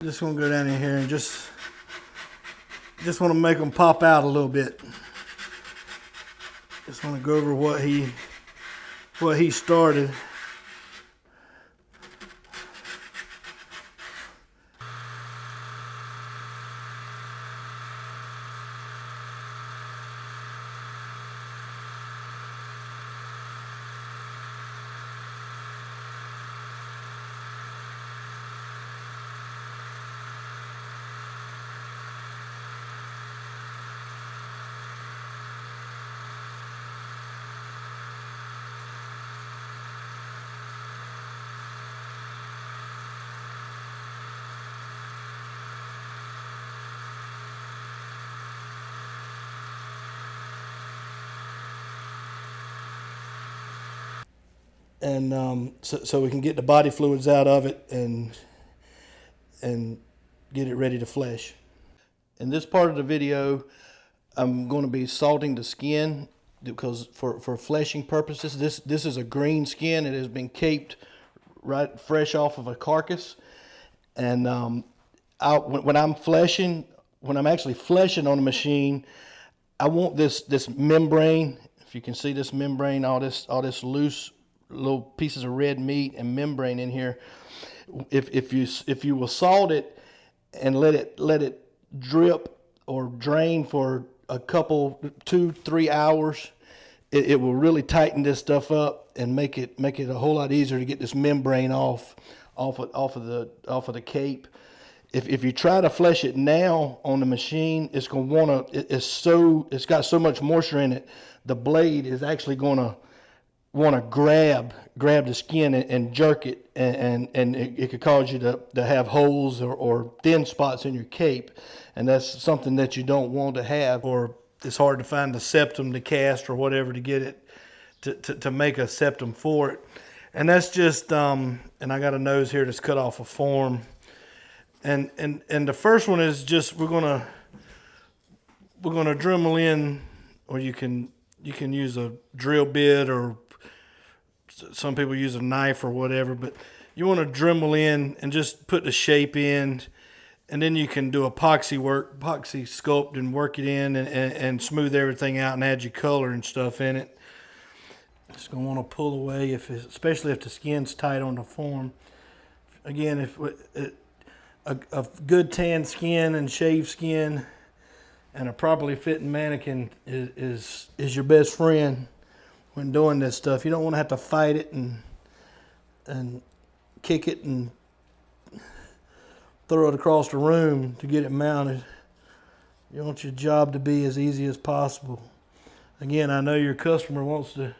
Just gonna go down in here and just want to make them pop out a little bit. Just want to go over what he started. And so we can get the body fluids out of it and get it ready to flesh. In this part of the video, I'm going to be salting the skin because for fleshing purposes, this is a green skin. It has been caped right fresh off of a carcass. And when I'm actually fleshing on the machine, I want this membrane. If you can see this membrane, all this loose little pieces of red meat and membrane in here. If you will salt it and let it drip or drain for a couple 2-3 hours, it will really tighten this stuff up and make it a whole lot easier to get this membrane off of the cape. If you try to flesh it now on the machine, it's got so much moisture in it, the blade is actually going to want to grab the skin and jerk it, and it could cause you to have holes or thin spots in your cape, and that's something that you don't want to have. Or it's hard to find the septum to cast or whatever to get it to make a septum for it. And that's just and I got a nose here that's cut off a form, and the first one is just we're gonna Dremel in, or you can use a drill bit, or some people use a knife or whatever, but you want to Dremel in and just put the shape in, and then you can do epoxy sculpt and work it in and smooth everything out and add your color and stuff in it. Just gonna want to pull away especially if the skin's tight on the form. Again, if a good tan skin and shaved skin and a properly fitting mannequin is your best friend when doing this stuff. You don't want to have to fight it and kick it and throw it across the room to get it mounted. You want your job to be as easy as possible. Again, I know your customer wants to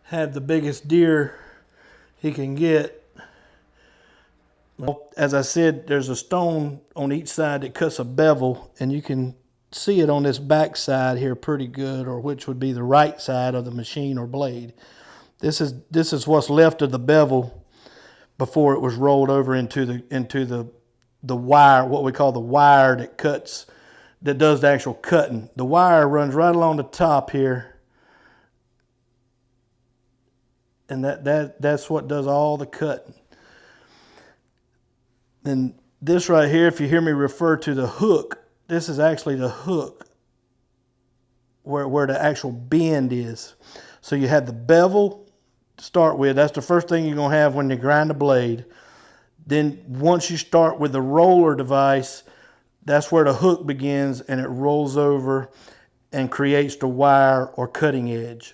have the biggest deer he can get. As I said, there's a stone on each side that cuts a bevel, and you can see it on this back side here pretty good, or which would be the right side of the machine or blade. This is what's left of the bevel before it was rolled over into the wire, what we call the wire that does the actual cutting. The wire runs right along the top here, and that's what does all the cutting. And this right here, if you hear me refer to the hook, this is actually the hook where the actual bend is. So you have the bevel to start with. That's the first thing you're going to have when you grind the blade. Then once you start with the roller device, that's where the hook begins, and it rolls over and creates the wire or cutting edge.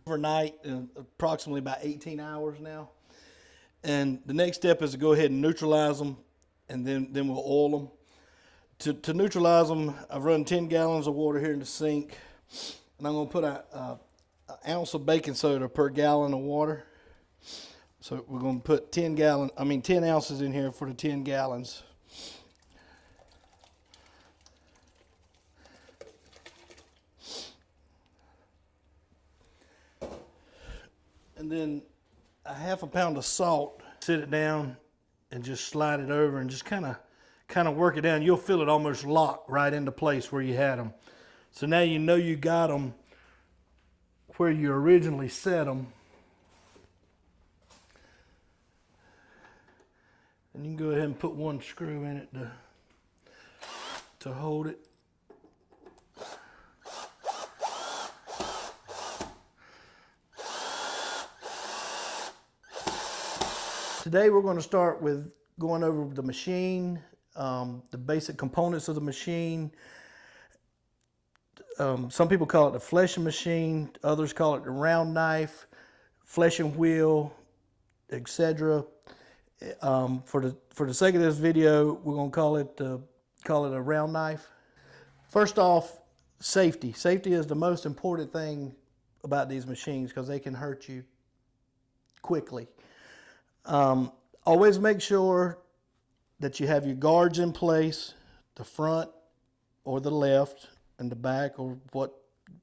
Overnight, approximately about 18 hours now. And the next step is to go ahead and neutralize them, and then we'll oil them. To neutralize them, I've run 10 gallons of water here in the sink, and I'm going to put an ounce of baking soda per gallon of water. So we're going to put 10 ounces in here for the 10 gallons. And then a half a pound of salt. Sit it down and just slide it over and just kind of work it down. You'll feel it almost lock right into place where you had them. So now you know you got them where you originally set them. And you can go ahead and put one screw in it to hold it. Today we're going to start with going over the machine, the basic components of the machine. Some people call it the fleshing machine, others call it the round knife, fleshing wheel, etc. For the sake of this video, we're going to call it a round knife. First off, safety. Safety is the most important thing about these machines because they can hurt you quickly. Always make sure that you have your guards in place, the front or the left, and the back or what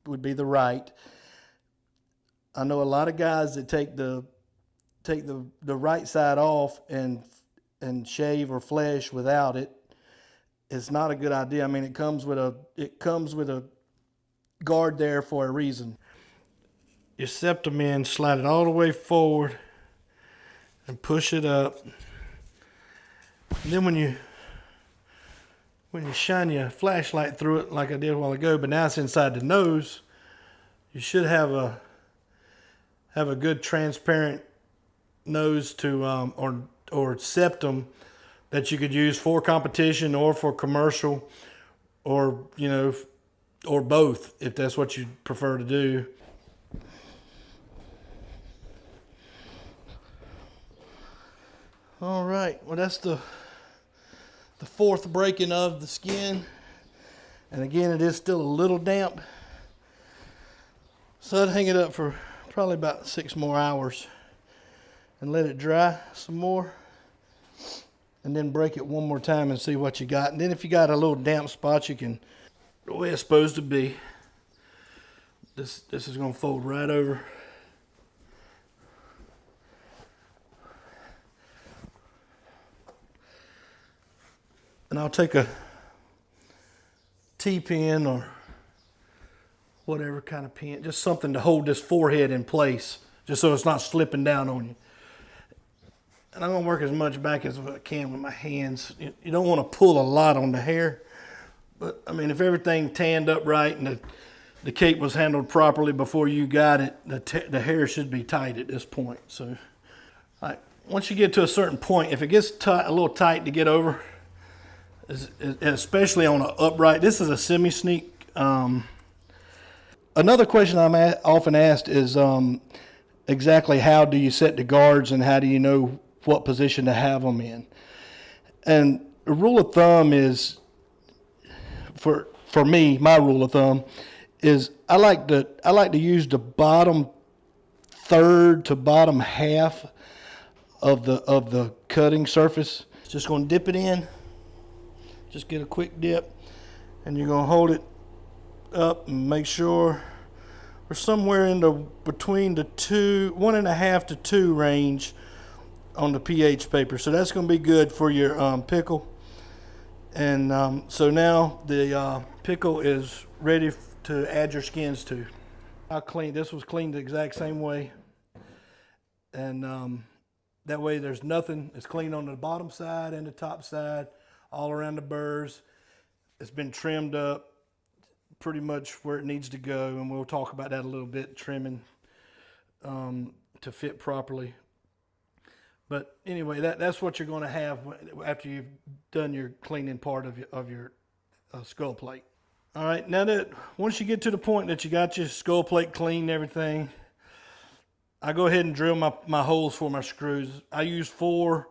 would be the right. I know a lot of guys that take the right side off and shave or flesh without it. It's not a good idea. I mean, it comes with a guard there for a reason. Your septum end, slide it all the way forward and push it up. And then when you shine your flashlight through it like I did a while ago, but now it's inside the nose, you should have a good transparent nose to or septum that you could use for competition or for commercial, or or both if that's what you prefer to do. All right, well that's the fourth breaking of the skin, and again it is still a little damp, so I'd hang it up for probably about 6 more hours and let it dry some more, and then break it one more time and see what you got. And then if you got a little damp spot, you can, the way it's supposed to be, this is going to fold right over. And I'll take a T-pin or whatever kind of pin, just something to hold this forehead in place, just so it's not slipping down on you. And I'm going to work as much back as I can with my hands. You don't want to pull a lot on the hair, but I mean, if everything tanned up right and the cape was handled properly before you got it, the hair should be tight at this point. So, all right, once you get to a certain point, if it gets tight, a little tight to get over, especially on an upright, this is a semi-sneak. Another question I'm often asked is exactly how do you set the guards and how do you know what position to have them in? And a rule of thumb is, for me, my rule of thumb is I like to use the bottom third to bottom half of the cutting surface. Just going to dip it in. Just get a quick dip, and you're going to hold it up and make sure we're somewhere in between the 1.5 to 2 range on the pH paper. So that's going to be good for your pickle. And so now the pickle is ready to add your skins to. This was cleaned the exact same way, and that way there's nothing. It's clean on the bottom side and the top side, all around the burrs. It's been trimmed up pretty much where it needs to go, and we'll talk about that a little bit, trimming to fit properly. But anyway, that's what you're going to have after you've done your cleaning part of your skull plate. All right, now that once you get to the point that you got your skull plate clean and everything, I go ahead and drill my holes for my screws. I use 4.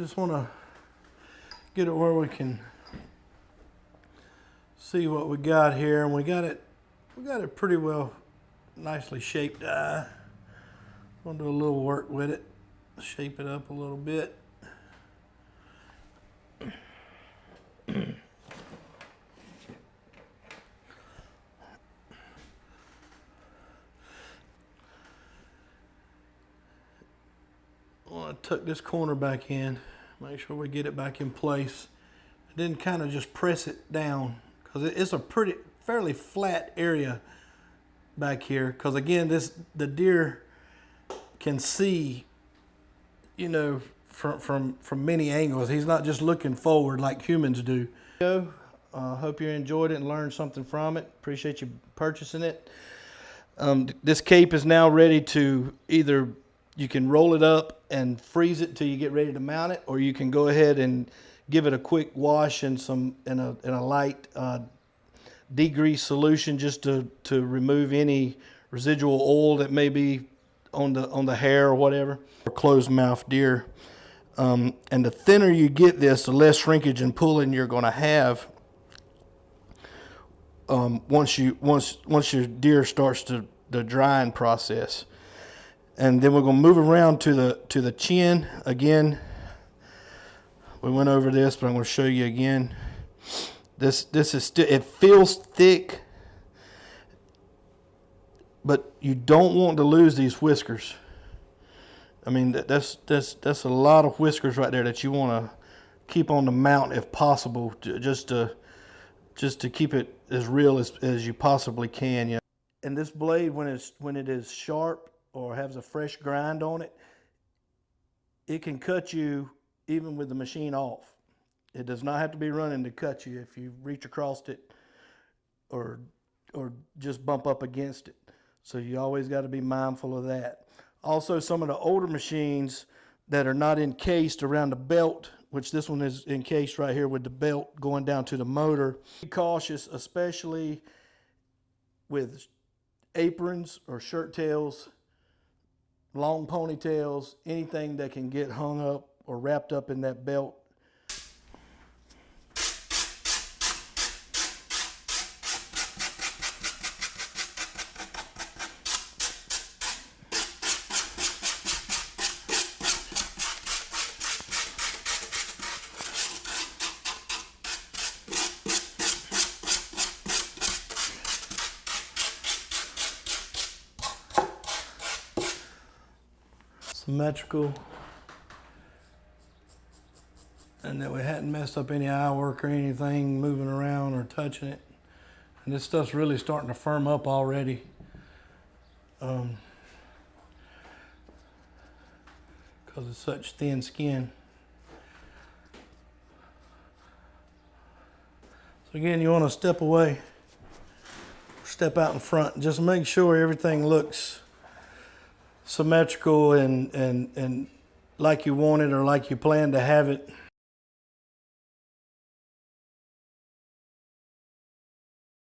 just want to get it where we can see what we got here, and we got it pretty well nicely shaped die. I'm gonna do a little work with it, shape it up a little bit. I want to tuck this corner back in, make sure we get it back in place, and then kind of just press it down, because it's a fairly flat area back here. Because again, the deer can see, you know, from many angles. He's not just looking forward like humans do. Hope you enjoyed it and learned something from it. Appreciate you purchasing it. This cape is now ready to either, you can roll it up and freeze it till you get ready to mount it, or you can go ahead and give it a quick wash in a light degrease solution, just to remove any residual oil that may be on the hair or whatever. Or closed mouth deer. And the thinner you get this, the less shrinkage and pulling you're going to have once your deer starts the drying process. And then we're going to move around to the chin again. We went over this, but I'm going to show you again. This is still, it feels thick, but you don't want to lose these whiskers. I mean, that's a lot of whiskers right there that you want to keep on the mount if possible, just to keep it as real as you possibly can. You know? And this blade, when it is sharp or has a fresh grind on it, it can cut you even with the machine off. It does not have to be running to cut you if you reach across it or just bump up against it. So you always got to be mindful of that. Also, some of the older machines that are not encased around the belt, which this one is encased right here with the belt going down to the motor. Be cautious, especially with aprons or shirt tails, long ponytails, anything that can get hung up or wrapped up in that belt. Symmetrical, and that we hadn't messed up any eye work or anything moving around or touching it. And this stuff's really starting to firm up already. Because it's such thin skin. So again, you want to step away, step out in front, and just make sure everything looks symmetrical and like you want it or like you plan to have it.